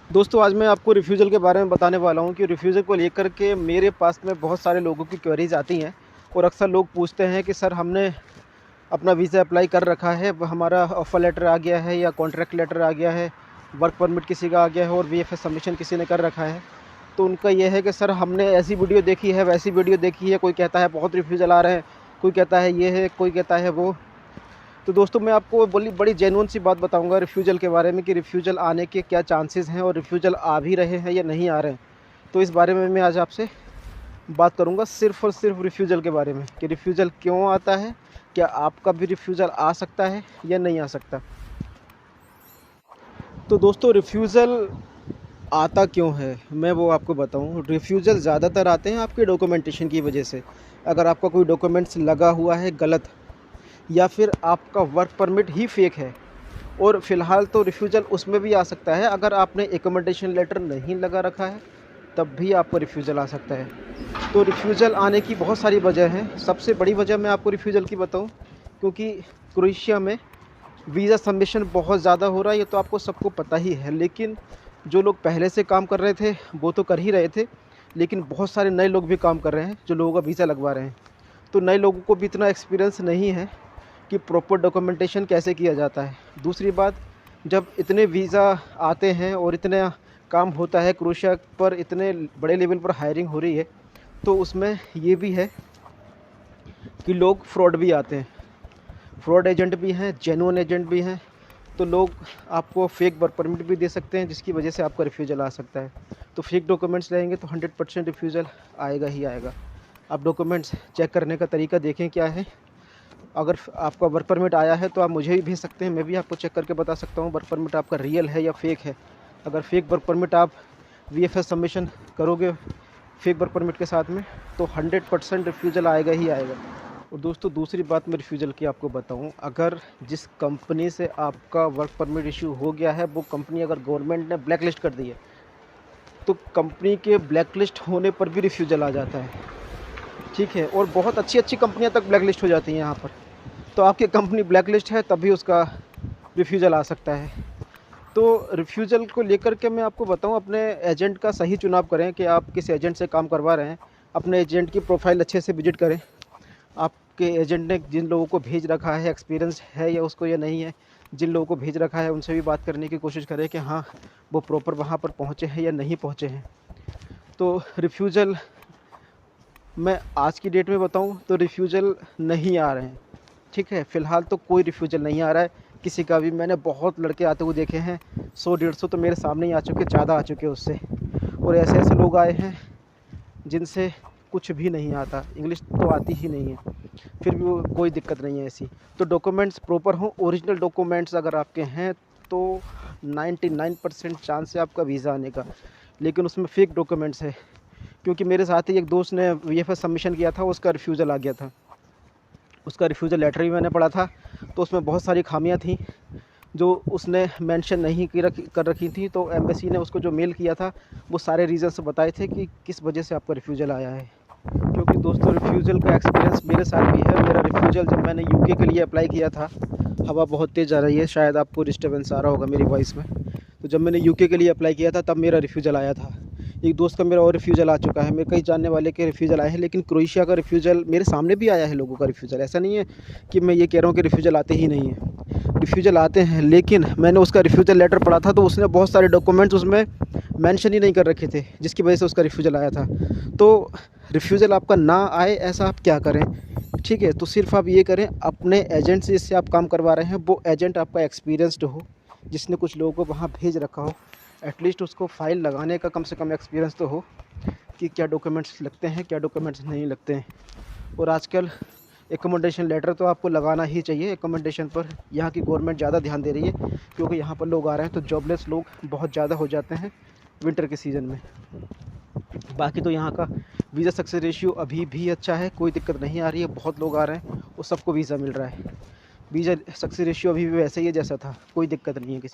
दोस्तों आज मैं आपको रिफ्यूज़ल के बारे में बताने वाला हूँ कि रिफ्यूज़ल को लेकर के मेरे पास में बहुत सारे लोगों की क्वेरीज़ आती हैं और अक्सर लोग पूछते हैं कि सर हमने अपना वीज़ा अप्लाई कर रखा है, हमारा ऑफ़र लेटर आ गया है या कॉन्ट्रैक्ट लेटर आ गया है, वर्क परमिट किसी का आ गया है और वीएफएस सबमिशन किसी ने कर रखा है। तो उनका ये है कि सर हमने ऐसी वीडियो देखी है, वैसी वीडियो देखी है, कोई कहता है बहुत रिफ्यूज़ल आ रहे हैं, कोई कहता है ये है, कोई कहता है वो। तो दोस्तों मैं आपको बड़ी जेन्युइन सी बात बताऊंगा रिफ्यूज़ल के बारे में कि रिफ्यूज़ल आने के क्या चांसेस हैं और रिफ्यूज़ल आ भी रहे हैं या नहीं आ रहे हैं। तो इस बारे में मैं आज आपसे बात करूंगा सिर्फ़ और सिर्फ रिफ्यूज़ल के बारे में कि रिफ्यूज़ल क्यों आता है, क्या आपका भी रिफ्यूज़ल आ सकता है या नहीं आ सकता। तो दोस्तों रिफ्यूज़ल आता क्यों है मैं वो आपको बताऊं। रिफ्यूज़ल ज़्यादातर आते हैं आपके डॉक्यूमेंटेशन की वजह से। अगर आपका कोई डॉक्यूमेंट्स लगा हुआ है गलत या फिर आपका वर्क परमिट ही फेक है, और फ़िलहाल तो रिफ्यूज़ल उसमें भी आ सकता है अगर आपने एकोमोडेशन लेटर नहीं लगा रखा है, तब भी आपको रिफ्यूज़ल आ सकता है। तो रिफ्यूज़ल आने की बहुत सारी वजह हैं। सबसे बड़ी वजह मैं आपको रिफ्यूज़ल की बताऊं, क्योंकि क्रोएशिया में वीज़ा सबमिशन बहुत ज़्यादा हो रहा है, ये तो आपको सबको पता ही है। लेकिन जो लोग पहले से काम कर रहे थे वो तो कर ही रहे थे, लेकिन बहुत सारे नए लोग भी काम कर रहे हैं जो लोगों का वीज़ा लगवा रहे हैं। तो नए लोगों को भी इतना एक्सपीरियंस नहीं है कि प्रॉपर डॉक्यूमेंटेशन कैसे किया जाता है। दूसरी बात, जब इतने वीज़ा आते हैं और इतना काम होता है, क्रोएशिया पर इतने बड़े लेवल पर हायरिंग हो रही है, तो उसमें ये भी है कि लोग फ्रॉड भी आते हैं। फ्रॉड एजेंट भी हैं, जेन्युइन एजेंट भी हैं। तो लोग आपको फेक वर्क परमिट भी दे सकते हैं, जिसकी वजह से आपका रिफ्यूज़ल आ सकता है। तो फेक डॉक्यूमेंट्स रहेंगे तो 100% रिफ्यूज़ल आएगा ही आएगा। आप डॉक्यूमेंट्स चेक करने का तरीका देखें क्या है। अगर आपका वर्क परमिट आया है तो आप मुझे भी भेज सकते हैं, मैं भी आपको चेक करके बता सकता हूँ वर्क परमिट आपका रियल है या फेक है। अगर फेक वर्क परमिट आप वीएफएस सबमिशन करोगे फेक वर्क परमिट के साथ में, तो 100% रिफ्यूज़ल आएगा ही आएगा। और दोस्तों दूसरी बात मैं रिफ्यूज़ल की आपको बताऊं, अगर जिस कंपनी से आपका वर्क परमिट इशू हो गया है वो कंपनी अगर गवर्नमेंट ने ब्लैक लिस्ट कर दी है, तो कंपनी के ब्लैक लिस्ट होने पर भी रिफ्यूज़ल आ जाता है। ठीक है, और बहुत अच्छी अच्छी कंपनियां तक ब्लैक लिस्ट हो जाती हैं यहाँ पर। तो आपकी कंपनी ब्लैक लिस्ट है तब भी उसका रिफ्यूज़ल आ सकता है। तो रिफ्यूज़ल को लेकर के मैं आपको बताऊं, अपने एजेंट का सही चुनाव करें कि आप किस एजेंट से काम करवा रहे हैं। अपने एजेंट की प्रोफाइल अच्छे से विजिट करें। आपके एजेंट ने जिन लोगों को भेज रखा है एक्सपीरियंस है या उसको या नहीं है, जिन लोगों को भेज रखा है उनसे भी बात करने की कोशिश करें कि हाँ वो प्रॉपर वहाँ पर पहुँचे हैं या नहीं पहुँचे हैं। तो रिफ्यूज़ल मैं आज की डेट में बताऊं तो रिफ्यूज़ल नहीं आ रहे हैं। ठीक है, फ़िलहाल तो कोई रिफ्यूज़ल नहीं आ रहा है किसी का भी। मैंने बहुत लड़के आते हुए देखे हैं, 100-150 तो मेरे सामने ही आ चुके, ज़्यादा आ चुके उससे। और ऐसे ऐसे लोग आए हैं जिनसे कुछ भी नहीं आता, इंग्लिश तो आती ही नहीं है, फिर भी वो कोई दिक्कत नहीं है ऐसी। तो डॉक्यूमेंट्स प्रॉपर हों, ओरिजिनल डॉक्यूमेंट्स अगर आपके हैं तो 99% चांस है आपका वीज़ा आने का। लेकिन उसमें फेक डॉक्यूमेंट्स है, क्योंकि मेरे साथ ही एक दोस्त ने वीएफएस सबमिशन किया था, उसका रिफ्यूज़ल आ गया था। उसका रिफ्यूज़ल लेटर भी मैंने पढ़ा था, तो उसमें बहुत सारी खामियां थी जो उसने मेंशन नहीं कर रखी थी। तो एम्बेसी ने उसको जो मेल किया था वो सारे रीज़न्स बताए थे कि किस वजह से आपका रिफ्यूज़ल आया है। क्योंकि दोस्तों रिफ्यूज़ल का एक्सपीरियंस मेरे साथ भी है। मेरा रिफ्यूज़ल जब मैंने यूके के लिए अप्लाई किया था, हवा बहुत तेज़ आ रही है, शायद आपको डिस्टर्बेंस आ रहा होगा मेरी वॉइस में। तो जब मैंने यूके के लिए अप्लाई किया था तब मेरा रिफ्यूज़ल आया था। एक दोस्त का मेरा और रिफ्यूज़ल आ चुका है, मेरे कई जानने वाले के रिफ्यूज़ल आए हैं। लेकिन क्रोएशिया का रिफ्यूज़ल मेरे सामने भी आया है लोगों का रिफ्यूज़ल। ऐसा नहीं है कि मैं ये कह रहा हूँ कि रिफ्यूज़ल आते ही नहीं हैं, रिफ्यूज़ल आते हैं। लेकिन मैंने उसका रिफ्यूज़ल लेटर पढ़ा था तो उसने बहुत सारे डॉक्यूमेंट्स उसमें मेंशन ही नहीं कर रखे थे, जिसकी वजह से उसका रिफ्यूज़ल आया था। तो रिफ्यूज़ल आपका ना आए ऐसा आप क्या करें, ठीक है, तो सिर्फ आप ये करें, अपने एजेंट से जिससे आप काम करवा रहे हैं वो एजेंट आपका एक्सपीरियंस्ड हो, जिसने कुछ लोगों को वहाँ भेज रखा हो। एटलीस्ट उसको फ़ाइल लगाने का कम से कम एक्सपीरियंस तो हो कि क्या डॉक्यूमेंट्स लगते हैं, क्या डॉक्यूमेंट्स नहीं लगते हैं। और आजकल एकोमोडेशन लेटर तो आपको लगाना ही चाहिए। एकोमोडेशन पर यहाँ की गवर्नमेंट ज़्यादा ध्यान दे रही है, क्योंकि यहाँ पर लोग आ रहे हैं तो जॉबलेस लोग बहुत ज़्यादा हो जाते हैं विंटर के सीज़न में। बाकी तो यहाँ का वीज़ा सक्सेस रेशियो अभी भी अच्छा है, कोई दिक्कत नहीं आ रही है। बहुत लोग आ रहे हैं और सबको वीज़ा मिल रहा है। वीज़ा सक्सेस रेशियो अभी भी वैसे ही है जैसा था, कोई दिक्कत नहीं है किसी